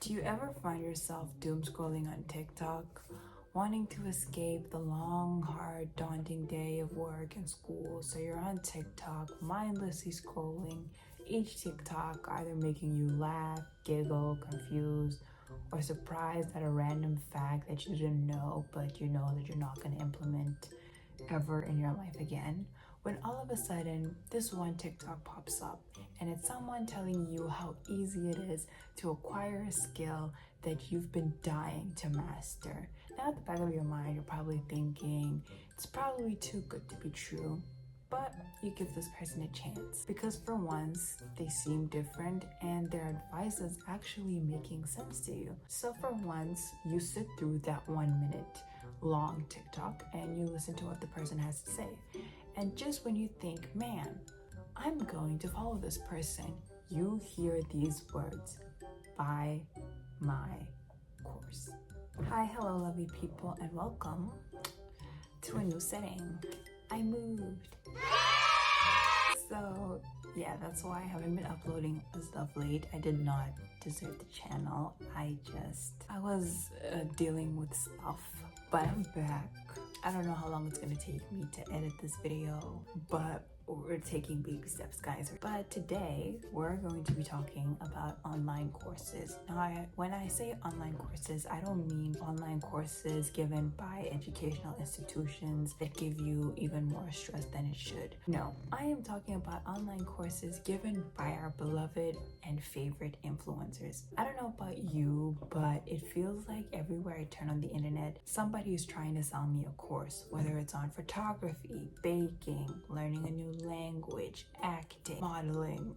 Do you ever find yourself doom scrolling on TikTok, wanting to escape the long, hard, daunting day of work and school? So you're on TikTok, mindlessly scrolling, each TikTok either making you laugh, giggle, confused, or surprised at a random fact that you didn't know, but you know that you're not going to implement ever in your life again. When all of a sudden, this one TikTok pops up and it's someone telling you how easy it is to acquire a skill that you've been dying to master. Now, at the back of your mind, you're probably thinking, it's probably too good to be true. But you give this person a chance because for once they seem different and their advice is actually making sense to you. So for once you sit through that 1 minute long TikTok and you listen to what the person has to say. And just when you think, man, I'm going to follow this person, you hear these words: buy my course. Hi, hello, lovely people, and welcome to a new setting. I moved. So yeah, that's why I haven't been uploading stuff late. I did not desert the channel. I was dealing with stuff, but I'm back. I don't know how long it's gonna take me to edit this video, but we're taking baby steps, guys. But today we're going to be talking about online courses. Now, when I say online courses, I don't mean online courses given by educational institutions that give you even more stress than it should. No, I am talking about online courses given by our beloved and favorite influencers. I don't know about you, but it feels like everywhere I turn on the internet, somebody is trying to sell me a course, whether it's on photography, baking, learning a new language, acting, modeling,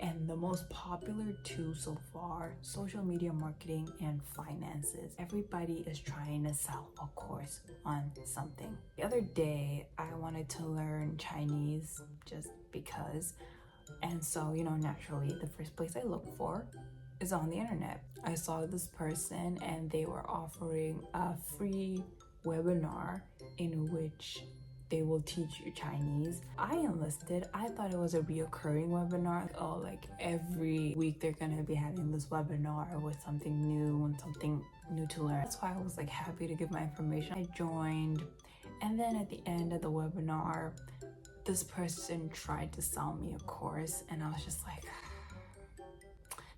and the most popular two so far, social media marketing and finances. Everybody is trying to sell a course on something. The other day, I wanted to learn Chinese just because. And so, naturally, the first place I look for is on the internet. I saw this person and they were offering a free webinar in which they will teach you Chinese. I enlisted. I thought it was a reoccurring webinar. Oh, like every week they're gonna be having this webinar with something new and something new to learn. That's why I was like happy to give my information. I joined, and then at the end of the webinar, this person tried to sell me a course, and I was just like,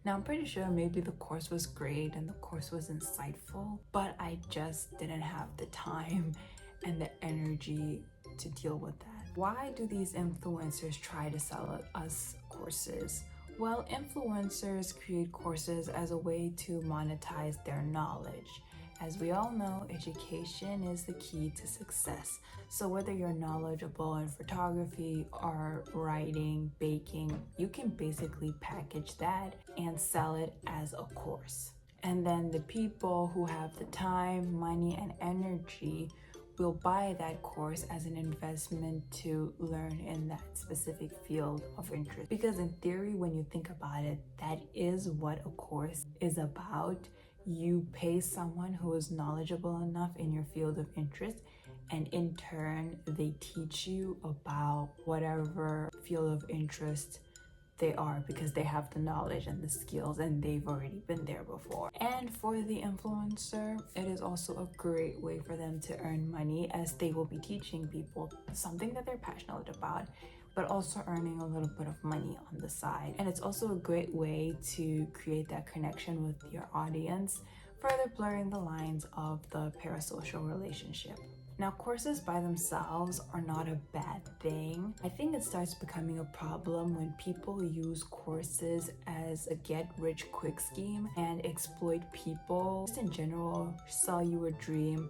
now I'm pretty sure maybe the course was great and the course was insightful, but I just didn't have the time and the energy to deal with that. Why do these influencers try to sell us courses? Well, influencers create courses as a way to monetize their knowledge. As we all know, education is the key to success. So whether you're knowledgeable in photography or writing, baking, you can basically package that and sell it as a course. And then the people who have the time, money, and energy will buy that course as an investment to learn in that specific field of interest. Because in theory, when you think about it, that is what a course is about. You pay someone who is knowledgeable enough in your field of interest, and in turn, they teach you about whatever field of interest they are, because they have the knowledge and the skills and they've already been there before. And for the influencer, it is also a great way for them to earn money, as they will be teaching people something that they're passionate about, but also earning a little bit of money on the side. And it's also a great way to create that connection with your audience, further blurring the lines of the parasocial relationship. Now, courses by themselves are not a bad thing. I think it starts becoming a problem when people use courses as a get-rich-quick scheme and exploit people. Just in general, sell you a dream,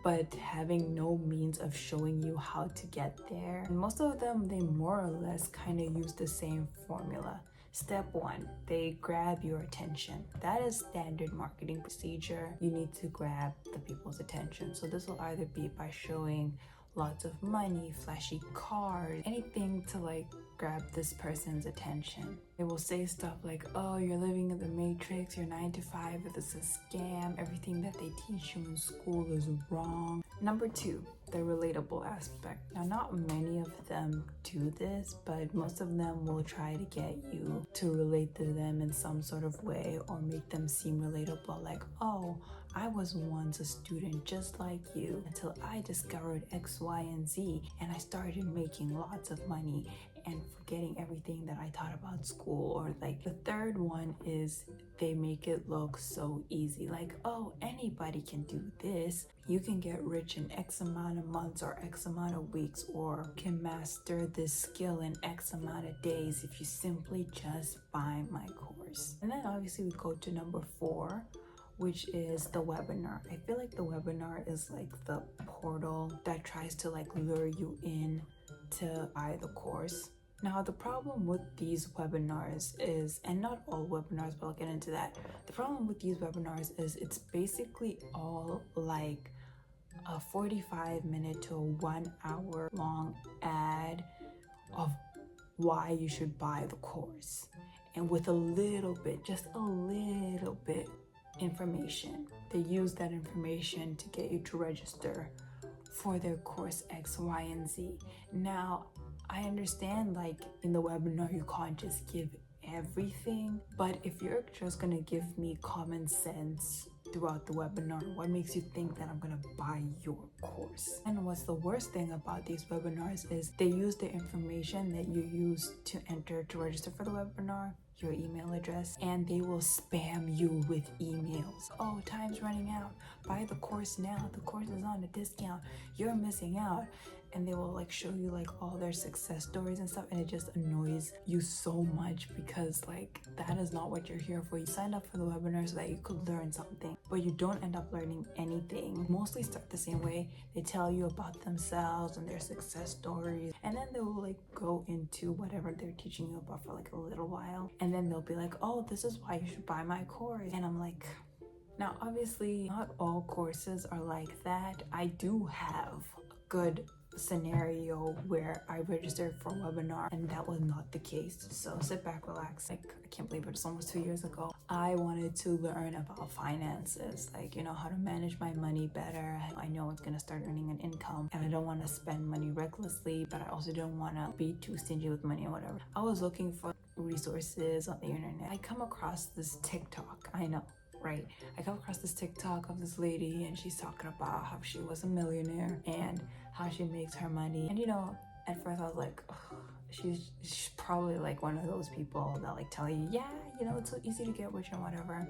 but having no means of showing you how to get there. And most of them, they more or less kind of use the same formula. Step one, they grab your attention. That is standard marketing procedure. You need to grab the people's attention. So this will either be by showing lots of money, flashy cars, anything to like grab this person's attention. They will say stuff like, oh, you're living in the matrix, you're 9 to 5, it's a scam, everything that they teach you in school is wrong. Number 2, the relatable aspect. Now, not many of them do this, but most of them will try to get you to relate to them in some sort of way or make them seem relatable, like, oh, I was once a student just like you until I discovered X, Y, and Z, and I started making lots of money and forgetting everything that I taught about school. Or like the third one is they make it look so easy, like, oh, anybody can do this. You can get rich in X amount of months or X amount of weeks, or can master this skill in X amount of days if you simply just buy my course. And then obviously we go to number 4, which is the webinar. I feel like the webinar is like the portal that tries to like lure you in to buy the course. Now, the problem with these webinars is, and not all webinars, but I'll get into that. The problem with these webinars is it's basically all like a 45-minute to a 1 hour long ad of why you should buy the course. And with a little bit, just a little bit information. They use that information to get you to register for their course X, Y, and Z. Now, I understand like in the webinar you can't just give everything, but if you're just gonna give me common sense throughout the webinar, what makes you think that I'm gonna buy your course? And what's the worst thing about these webinars is they use the information that you use to enter to register for the webinar, your email address, and they will spam you with emails. Oh, time's running out. Buy the course now. The course is on a discount. You're missing out. And they will like show you like all their success stories and stuff, and it just annoys you so much because like that is not what you're here for. You signed up for the webinar so that you could learn something, but you don't end up learning anything. Mostly start the same way. They tell you about themselves and their success stories, and then they will like go into whatever they're teaching you about for like a little while, and then they'll be like, oh, this is why you should buy my course. And I'm like, now obviously not all courses are like that. I do have a good scenario where I registered for a webinar and that was not the case. So sit back, relax. Like, I can't believe it was almost 2 years ago. I wanted to learn about finances, like, you know, how to manage my money better. I know it's gonna start earning an income and I don't want to spend money recklessly, but I also don't want to be too stingy with money or whatever. I was looking for resources on the internet. I come across this TikTok. I know, right? I come across this TikTok of this lady and she's talking about how she was a millionaire and how she makes her money. And you know, at first I was like, oh, she's probably like one of those people that like tell you, yeah, you know, it's so easy to get rich and whatever.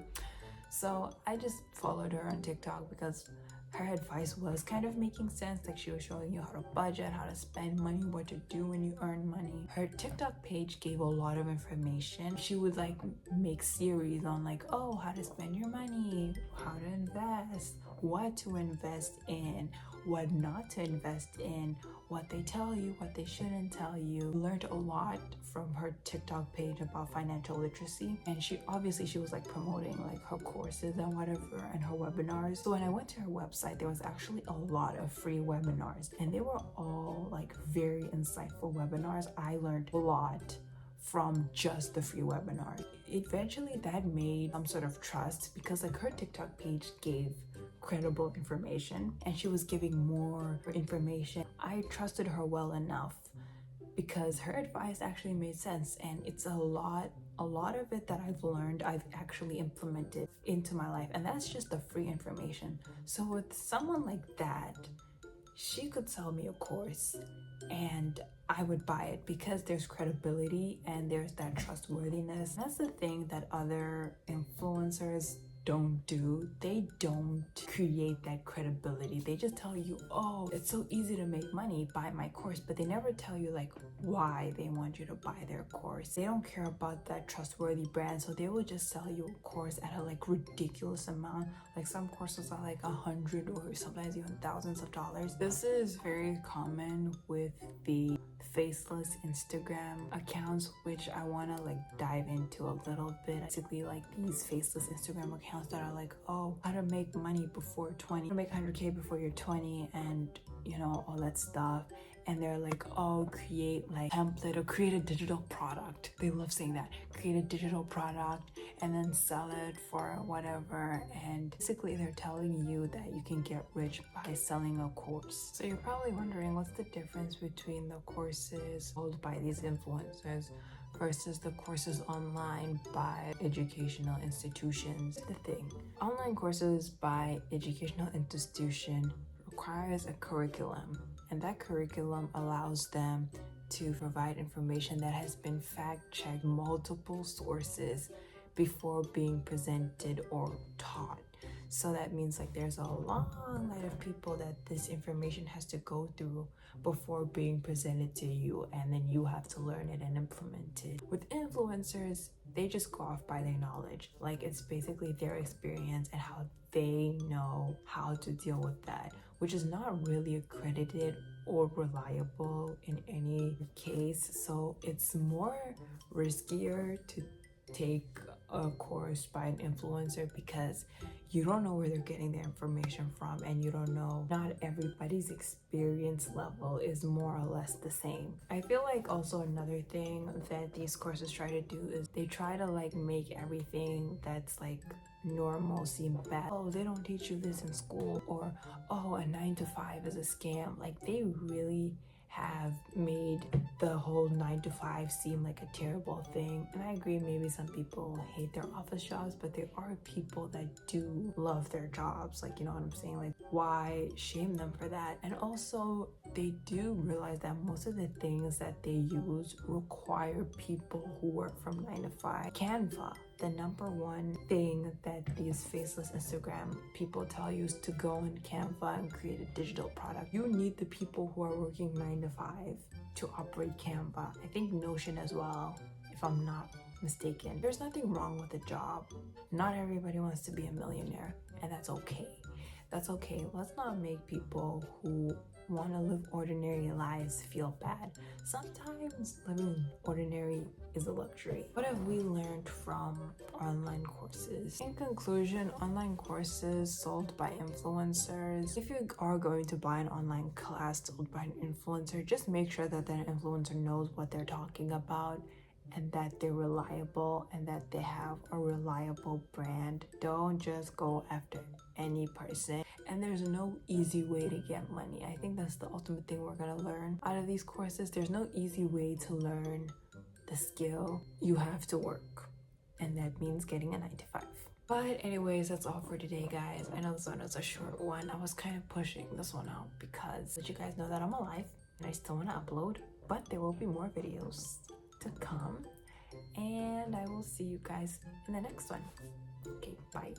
So I just followed her on TikTok because her advice was kind of making sense. Like, she was showing you how to budget, how to spend money, what to do when you earn money. Her TikTok page gave a lot of information. She would like make series on like, oh, how to spend your money, how to invest, what to invest in, what not to invest in, what they tell you, what they shouldn't tell you. Learned a lot from her TikTok page about financial literacy, and she was like promoting like her courses and whatever and her webinars. So when I went to her website, there was actually a lot of free webinars, and they were all like very insightful webinars. I learned a lot from just the free webinar. Eventually that made some sort of trust because like her TikTok page gave credible information and she was giving more information. I trusted her well enough because her advice actually made sense, and it's a lot of it that I've learned I've actually implemented into my life, and that's just the free information. So with someone like that, she could sell me a course and I would buy it because there's credibility and there's that trustworthiness. That's the thing that other influencers don't do. They don't create that credibility. They just tell you, oh, it's so easy to make money, buy my course, but they never tell you like why they want you to buy their course. They don't care about that trustworthy brand, so they will just sell you a course at a like ridiculous amount. Like some courses are like $100 or sometimes even thousands of dollars. This is very common with the faceless Instagram accounts, which I want to like dive into a little bit. Basically like these faceless Instagram accounts that are like, oh, how to make money before 20, how to make 100K before you're 20, and you know, all that stuff. and they're like, oh, create like template or create a digital product. They love saying that. Create a digital product and then sell it for whatever. And basically they're telling you that you can get rich by selling a course. So you're probably wondering, what's the difference between the courses sold by these influencers versus the courses online by educational institutions? The thing, online courses by educational institution requires a curriculum, and that curriculum allows them to provide information that has been fact-checked multiple sources before being presented or taught. So that means like there's a long line of people that this information has to go through before being presented to you, and then you have to learn it and implement it. With influencers, they just go off by their knowledge. Like it's basically their experience and how they know how to deal with that, which is not really accredited or reliable in any case. So it's more riskier to take a course by an influencer because you don't know where they're getting their information from, and you don't know, not everybody's experience level is more or less the same. I feel like also another thing that these courses try to do is they try to like make everything that's like normal seem bad. Oh, they don't teach you this in school, or oh, a 9 to 5 is a scam. Like they really have made the whole 9 to 5 seem like a terrible thing. And I agree, maybe some people hate their office jobs, but there are people that do love their jobs. Like, you know what I'm saying? Like, why shame them for that? And also, they do realize that most of the things that they use require people who work from 9 to 5. Canva, the #1 thing that these faceless Instagram people tell you is to go on Canva and create a digital product. You need the people who are working 9 to 5 to operate Canva. I think Notion as well, if I'm not mistaken. There's nothing wrong with a job. Not everybody wants to be a millionaire, and that's okay. That's okay. Let's not make people who want to live ordinary lives feel bad. Sometimes living ordinary is a luxury. What have we learned from online courses? In conclusion, online courses sold by influencers. If you are going to buy an online class sold by an influencer, just make sure that that influencer knows what they're talking about, and that they're reliable, and that they have a reliable brand. Don't just go after any person. And there's no easy way to get money. I think that's the ultimate thing we're gonna learn out of these courses. There's no easy way to learn the skill. You have to work, and that means getting a 9 to 5. But anyways, that's all for today, guys. I know this one is a short one. I was kind of pushing this one out because let you guys know that I'm alive and I still want to upload, but there will be more videos to come, and I will see you guys in the next one. Okay, bye.